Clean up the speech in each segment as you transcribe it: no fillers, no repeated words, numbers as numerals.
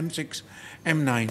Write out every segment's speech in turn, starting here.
M6 M9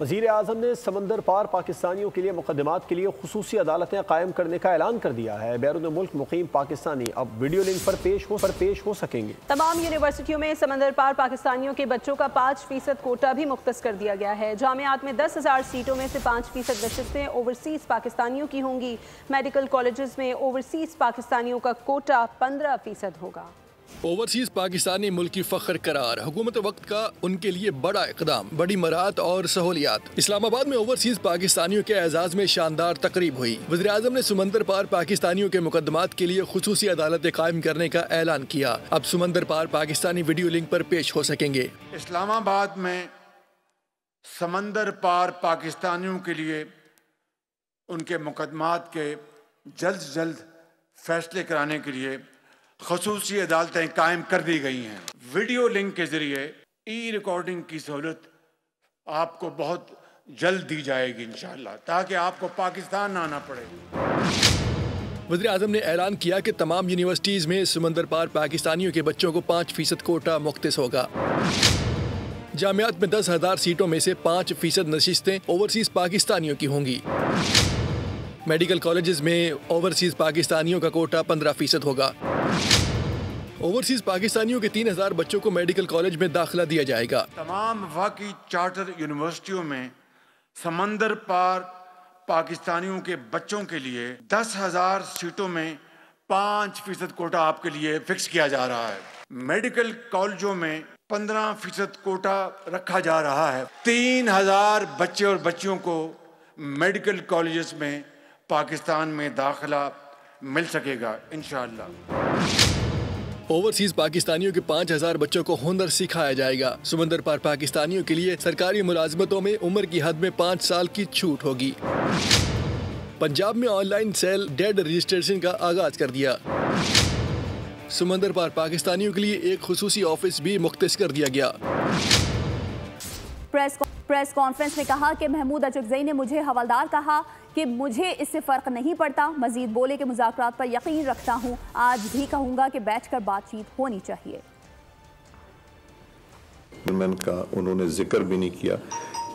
وزیر اعظم نے سمندر پار پاکستانیوں کے لیے مقدمات کے لیے خصوصی عدالتیں قائم کرنے کا اعلان کر دیا ہے۔ بیرون ملک مقیم پاکستانی اب ویڈیو لنک پر پیش ہو سکیں گے۔ تمام یونیورسٹیوں میں سمندر پار پاکستانیوں کے بچوں کا 5% کوٹا بھی مختص کر دیا گیا ہے۔ جامعات میں 10,000 سیٹوں میں سے 5% نشستیں اوورسیز پاکستانیوں کی ہوں گی۔ میڈیکل کالجز میں اوورسیز پاکستانیوں کا کوٹا 15% ہوگا۔ اوورسیز پاکستانی ملکی فخر قرار، حکومت وقت کا ان کے لیے بڑا اقدام، بڑی مراعات اور سہولیات۔ اسلام آباد میں اوورسیز پاکستانیوں کے اعزاز میں شاندار تقریب ہوئی۔ وزیر اعظم نے سمندر پار پاکستانیوں کے مقدمات کے لیے خصوصی عدالتیں قائم کرنے کا اعلان کیا۔ اب سمندر پار پاکستانی ویڈیو لنک پر پیش ہو سکیں گے۔ اسلام آباد میں سمندر پار پاکستانیوں کے لیے ان کے مقدمات کے جلد سے جلد فیصلے کرانے کے لیے خصوصی عدالتیں قائم کر دی گئی ہیں۔ ویڈیو لنک کے ذریعے ای ریکارڈنگ کی سہولت آپ کو بہت جلد دی جائے گی انشاءاللہ، تاکہ آپ کو پاکستان نہ آنا پڑے۔ وزیر اعظم نے اعلان کیا کہ تمام یونیورسٹیز میں سمندر پار پاکستانیوں کے بچوں کو 5% کوٹا مختص ہوگا۔ جامعات میں 10,000 سیٹوں میں سے 5% نشستیں اوورسیز پاکستانیوں کی ہوں گی۔ میڈیکل کالجز میں اوورسیز پاکستانیوں کا کوٹا 15% ہوگا۔ اوورسیز پاکستانیوں کے 3,000 بچوں کو میڈیکل کالج میں داخلہ دیا جائے گا۔ تمام وفاقی چارٹر یونیورسٹیوں میں سمندر پار پاکستانیوں کے بچوں کے لیے 10,000 سیٹوں میں 5% کوٹا آپ کے لیے فکس کیا جا رہا ہے۔ میڈیکل کالجوں میں 15% کوٹا رکھا جا رہا ہے۔ 3,000 بچے اور بچیوں کو میڈیکل کالجز میں پاکستان میں داخلہ مل سکے گا انشاءاللہ۔ اوورسیز پاکستانیوں کے 5,000 بچوں کو ہنر سکھایا جائے گا۔ سمندر پار پاکستانیوں کے لیے سرکاری ملازمتوں میں عمر کی حد میں 5 سال کی چھوٹ ہوگی۔ پنجاب میں online sale deed registration کا آغاز کر دیا۔ سمندر پار پاکستانیوں کے لیے ایک خصوصی آفس بھی مختص کر دیا گیا۔ پریس کانفرنس میں کہا کہ محمود اچکزئی نے مجھے حوالدار کہا کہ مجھے اس سے فرق نہیں پڑتا۔ مزید بولے کہ مذاکرات پر یقین رکھتا ہوں، آج بھی کہوں گا کہ بیٹھ کر بات چیت ہونی چاہیے۔ انہوں نے ذکر بھی نہیں کیا،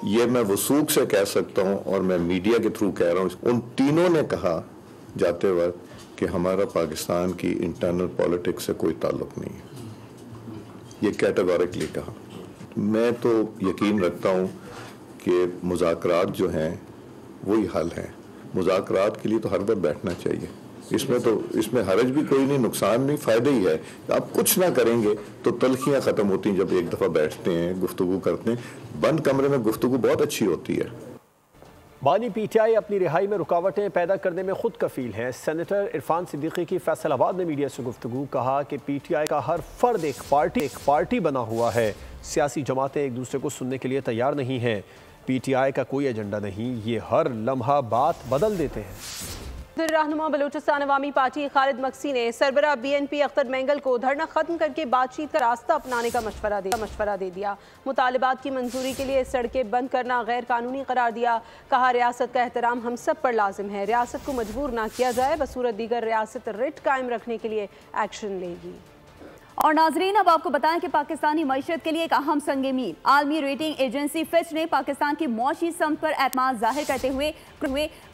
یہ میں وثوق سے کہہ سکتا ہوں اور میں میڈیا کے تھرو کہہ رہا ہوں، ان تینوں نے کہا جاتے وقت کہ ہمارا پاکستان کی انٹرنل پالیٹکس سے کوئی تعلق نہیں ہے، یہ کیٹیگورکلی کہا۔ میں تو یقین رکھتا ہوں کہ مذاکرات جو ہیں وہی حل ہیں۔ مذاکرات کے لیے تو ہر وقت بیٹھنا چاہیے، اس میں حرج بھی کوئی نہیں، نقصان نہیں، فائدہ ہی ہے۔ آپ کچھ نہ کریں گے تو تلخیاں ختم ہوتی ہیں جب ایک دفعہ بیٹھتے ہیں، گفتگو کرتے ہیں۔ بند کمرے میں گفتگو بہت اچھی ہوتی ہے۔ بانی پی ٹی آئی اپنی رہائی میں رکاوٹیں پیدا کرنے میں خود کفیل ہیں۔ سینیٹر عرفان صدیقی کی فیصل آباد نے میڈیا سے گفتگو، کہا کہ پی ٹی آئی کا ہر فرد ایک پارٹی بنا ہوا ہے، سیاسی جماعتیں ایک دوسرے کو سننے کے لیے تیار نہیں ہیں۔ پی ٹی آئی کا کوئی ایجنڈا نہیں، یہ ہر لمحہ بات بدل دیتے ہیں۔ رہنما بلوچستان عوامی پارٹی خالد مکسی نے سربراہ B N P Akhtar Mengal کو دھرنا ختم کر کے بات چیت کا راستہ اپنانے کا مشورہ دے دیا۔ مطالبات کی منظوری کے لیے سڑکیں بند کرنا غیر قانونی قرار دیا۔ کہا ریاست کا احترام ہم سب پر لازم ہے، ریاست کو مجبور نہ کیا جائے، بصورت دیگر ریاست ریٹ قائم رکھنے کے لیے ایکشن لے گی۔ اور ناظرین اب آپ کو بتائیں کہ پاکستانی معیشت کے لیے ایک اہم سنگ میل، عالمی ریٹنگ ایجنسی فچ نے پاکستان کی معاشی سمت پر اعتماد ظاہر کرتے ہوئے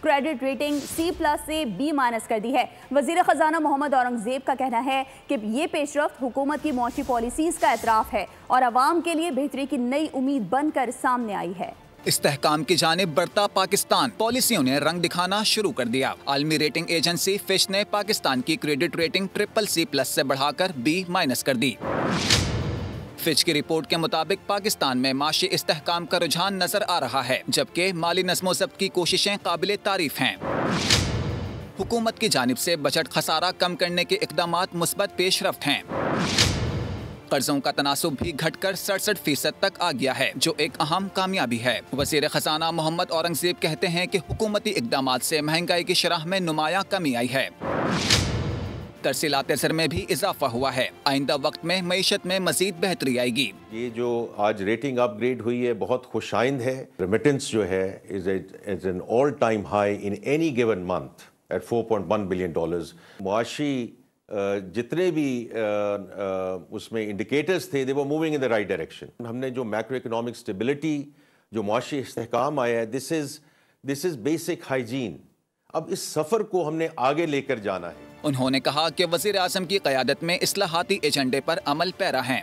کریڈٹ ریٹنگ C+ سے B- کر دی ہے۔ وزیر خزانہ محمد اورنگزیب کا کہنا ہے کہ یہ پیش رفت حکومت کی معاشی پالیسیز کا اعتراف ہے اور عوام کے لیے بہتری کی نئی امید بن کر سامنے آئی ہے۔ استحکام کی جانب بڑھتا پاکستان، پالیسیوں نے رنگ دکھانا شروع کر دیا۔ عالمی ریٹنگ ایجنسی فچ نے پاکستان کی کریڈٹ ریٹنگ CCC+ سے بڑھا کر B- کر دی۔ فچ کی رپورٹ کے مطابق پاکستان میں معاشی استحکام کا رجحان نظر آ رہا ہے، جبکہ مالی نظم و ضبط کی کوششیں قابل تعریف ہیں۔ حکومت کی جانب سے بجٹ خسارہ کم کرنے کے اقدامات مثبت پیش رفت ہیں۔ قرضوں کا تناسب بھی گھٹ کر 67% تک آ گیا ہے، جو ایک اہم کامیابی ہے۔ وزیر خزانہ محمد اورنگزیب کہتے ہیں کہ حکومتی اقدامات سے مہنگائی کی شرح میں نمایاں کمی آئی ہے۔ ترسیلات زر میں بھی اضافہ ہوا ہے۔ آئندہ وقت میں معیشت میں مزید بہتری آئے گی۔ یہ جو آج ریٹنگ اپ گریڈ ہوئی ہے بہت خوش آئند ہے۔ ریمیٹنس جو ہے is an all time high in any given month at $4.1 billion۔ معاشی جتنے بھی اس میں انڈیکیٹرز تھے they were moving in the right direction۔ ہم نے جو میکرو اکنامک اسٹیبلٹی جو معاشی استحکام آیا ہے, دس از بیسک ہائیجین. اب اس سفر کو ہم نے آگے لے کر جانا ہے. انہوں نے کہا کہ وزیر اعظم کی قیادت میں اصلاحاتی ایجنڈے پر عمل پیرا ہیں.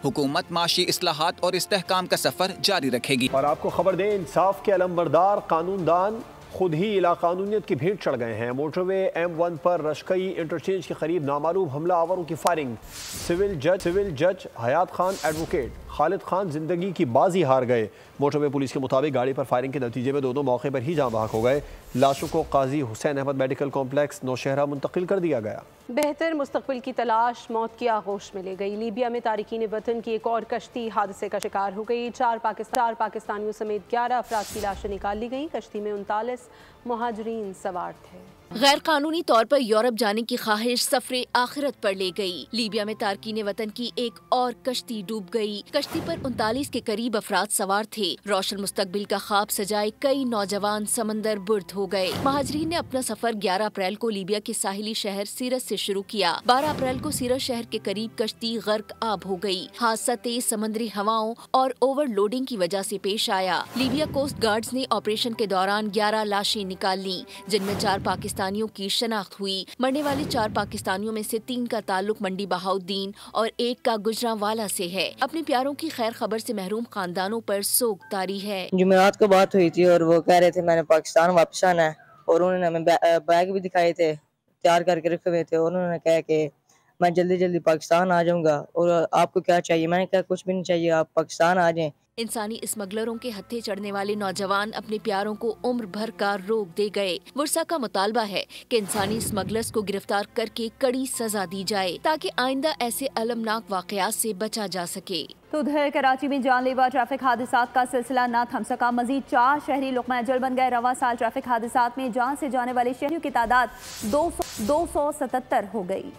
حکومت معاشی اصلاحات اور استحکام کا سفر جاری رکھے گی. اور آپ کو خبر دیں, انصاف کے علمبردار قانون دان خود ہی لاقانونیت کی بھیٹ چڑھ گئے ہیں. موٹر وے M1 پر رشکئی انٹرچینج کے قریب نامعلوم حملہ آوروں کی فائرنگ. سول جج حیات خان ایڈوکیٹ خالد خان زندگی کی بازی ہار گئے. موٹر وے پولیس کے مطابق گاڑی پر فائرنگ کے نتیجے میں دونوں موقع پر ہی جاں بحق ہو گئے. لاشوں کو قاضی حسین احمد میڈیکل کمپلیکس نوشہرہ منتقل کر دیا گیا. بہتر مستقبل کی تلاش موت کی آغوش میں لے گئی. لیبیا میں تارکین وطن کی ایک اور کشتی حادثے کا شکار ہو گئی. 4 پاکستانیوں سمیت 11 افراد کی لاشیں نکال لی گئیں. کشتی میں 39 مہاجرین سوار تھے. غیر قانونی طور پر یورپ جانے کی خواہش سفر آخرت پر لے گئی. لیبیا میں تارکین وطن کی ایک اور کشتی ڈوب گئی. کشتی پر 39 کے قریب افراد سوار تھے. روشن مستقبل کا خواب سجائے کئی نوجوان سمندر برد ہو گئے. مہاجرین نے اپنا سفر 11 اپریل کو لیبیا کے ساحلی شہر سیرس سے شروع کیا. 12 اپریل کو سیرس شہر کے قریب کشتی غرق آب ہو گئی. حادثہ تیز سمندری ہواؤں اور اوور لوڈنگ کی وجہ سے پیش آیا. لیبیا کوسٹ گارڈز نے آپریشن کے دوران 11 لاشیں نکال لیں, جن میں 4 پاکستانیوں کی شناخت ہوئی. مرنے والے 4 پاکستانیوں میں سے 3 کا تعلق منڈی بہاؤالدین اور 1 کا گجرانوالہ سے ہے. اپنے پیاروں کی خیر خبر سے محروم خاندانوں پر سوگ طاری ہے. جمعرات کو بات ہوئی تھی اور وہ کہہ رہے تھے میں نے پاکستان واپس آنا ہے, اور انہوں نے ہمیں بیگ بھی دکھائے تھے تیار کر کے رکھے ہوئے تھے. انہوں نے کہا کہ میں جلدی پاکستان آ جاؤں گا, اور آپ کو کیا چاہیے. میں نے کہا کچھ بھی نہیں چاہیے, آپ پاکستان آ جائیں. انسانی اسمگلروں کے ہتھے چڑھنے والے نوجوان اپنے پیاروں کو عمر بھر کا روک دے گئے. ورثا کا مطالبہ ہے کہ انسانی اسمگلرز کو گرفتار کر کے کڑی سزا دی جائے تاکہ آئندہ ایسے المناک واقعات سے بچا جا سکے. تو ادھر کراچی میں جان لیوا ٹریفک حادثات کا سلسلہ نہ تھم سکا. مزید 4 شہری لقمہ اجل بن گئے. رواں سال ٹریفک حادثات میں جان سے جانے والے شہریوں کی تعداد 277 ہو گئی.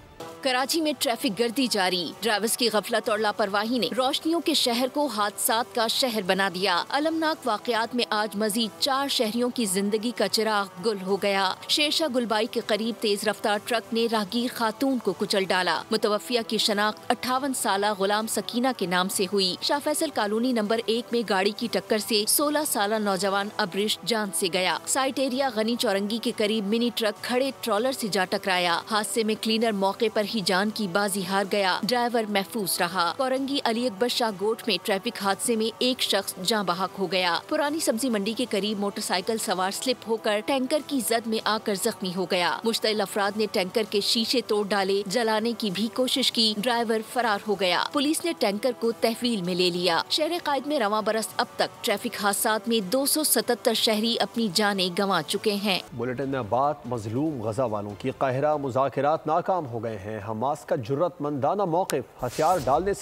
کراچی میں ٹریفک گردی جاری. ڈرائیورز کی غفلت اور لاپرواہی نے روشنیوں کے شہر کو حادثات کا شہر بنا دیا. المناک واقعات میں آج مزید 4 شہریوں کی زندگی کا چراغ گل ہو گیا. شیرشاہ گلبائی کے قریب تیز رفتار ٹرک نے راہگیر خاتون کو کچل ڈالا. متوفیہ کی شناخت 58 سالہ غلام سکینہ کے نام سے ہوئی. شاہ فیصل کالونی نمبر 1 میں گاڑی کی ٹکر سے 16 سالہ نوجوان ابرش جان سے گیا. سائٹ ایریا غنی چورنگی کے قریب منی ٹرک کھڑے ٹرالر سے جا ٹکرایا. حادثے میں کلینر موقع پر ہی جان کی بازی ہار گیا. ڈرائیور محفوظ رہا. کورنگی علی اکبر شاہ گوٹ میں ٹریفک حادثے میں ایک شخص جاں بحق ہو گیا. پرانی سبزی منڈی کے قریب موٹر سائیکل سوار سلپ ہو کر ٹینکر کی زد میں آ کر زخمی ہو گیا. مشتعل افراد نے ٹینکر کے شیشے توڑ ڈالے. جلانے کی بھی کوشش کی. ڈرائیور فرار ہو گیا. پولیس نے ٹینکر کو تحویل میں لے لیا. شہر قائد میں رواں برس اب تک ٹریفک حادثات میں 277 شہری اپنی جانیں گنوا چکے ہیں. بلیٹن میں بات مظلوم غزہ والوں کی. قاہرہ مذاکرات ناکام ہو گئے ہیں. حماس کا جرأت مندانہ موقف. ہتھیار ڈالنے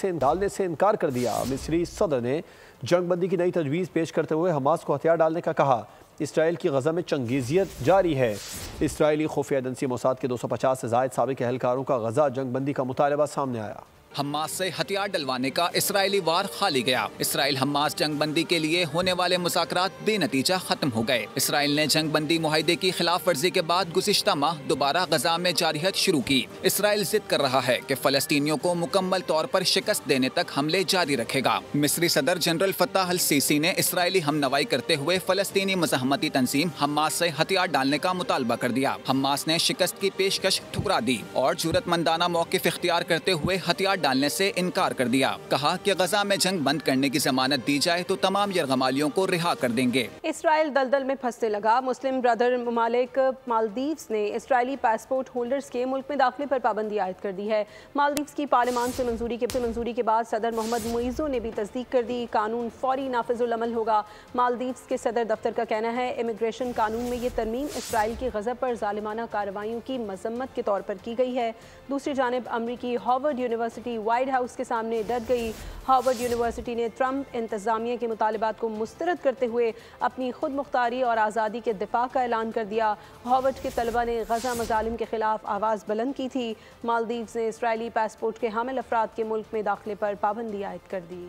سے انکار کر دیا. مصری صدر نے جنگ بندی کی نئی تجویز پیش کرتے ہوئے حماس کو ہتھیار ڈالنے کا کہا. اسرائیل کی غزہ میں چنگیزیت جاری ہے. اسرائیلی خفیہ ایجنسی موساد کے 250 سے زائد سابق اہلکاروں کا غزہ جنگ بندی کا مطالبہ سامنے آیا. حماس سے ہتھیار ڈلوانے کا اسرائیلی وار خالی گیا. اسرائیل حماس جنگ بندی کے لیے ہونے والے مذاکرات بے نتیجہ ختم ہو گئے. اسرائیل نے جنگ بندی معاہدے کی خلاف ورزی کے بعد گزشتہ ماہ دوبارہ غزہ میں جارحیت شروع کی. اسرائیل ضد کر رہا ہے کہ فلسطینیوں کو مکمل طور پر شکست دینے تک حملے جاری رکھے گا. مصری صدر جنرل فتح السیسی نے اسرائیلی ہم نوائی کرتے ہوئے فلسطینی مزاحمتی تنظیم حماس سے ہتھیار ڈالنے کا مطالبہ کر دیا. حماس نے شکست کی پیشکش ٹھکرا دی اور جرأت مندانہ موقف اختیار کرتے ہوئے ہتھیار ڈالنے سے انکار کر دیا. کہا کہ غزہ میں جنگ بند کرنے کی ضمانت دی جائے تو تمام یرغمالیوں کو رہا کر دیں گے. اسرائیل دلدل میں پھنسنے لگا. مسلم برادر ممالک مالدیوز نے اسرائیلی پاسپورٹ ہولڈرز کے ملک میں داخلے پر پابندی عائد کر دی ہے. مالدیوز کی پارلیمان سے منظوری کے بعد صدر محمد معیزو نے بھی تصدیق کر دی. قانون فوری نافذ العمل ہوگا. مالدیوز کے صدر دفتر کا کہنا ہے امیگریشن قانون میں یہ ترمیم اسرائیل کی غزہ پر ظالمانہ کارروائیوں کی مذمت کے طور پر کی گئی ہے. دوسری جانب امریکی ہارورڈ یونیورسٹی وائٹ ہاؤس کے سامنے ڈٹ گئی. ہارورڈ یونیورسٹی نے ٹرمپ انتظامیہ کے مطالبات کو مسترد کرتے ہوئے اپنی خود مختاری اور آزادی کے دفاع کا اعلان کر دیا. ہارورڈ کے طلبہ نے غزہ مظالم کے خلاف آواز بلند کی تھی. مالدیوز نے اسرائیلی پاسپورٹ کے حامل افراد کے ملک میں داخلے پر پابندی عائد کر دی.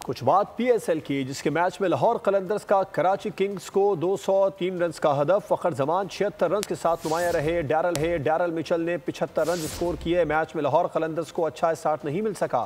کچھ بات پی ایس ایل کی، جس کے میچ میں لاہور قلندرز کا کراچی کنگز کو 203 رنز کا ہدف. فخر زمان 76 رنز کے ساتھ نمایاں رہے. ڈیرل مچل نے 75 رنز سکور کیے. میچ میں لاہور قلندرز کو اچھا اسٹارٹ نہیں مل سکا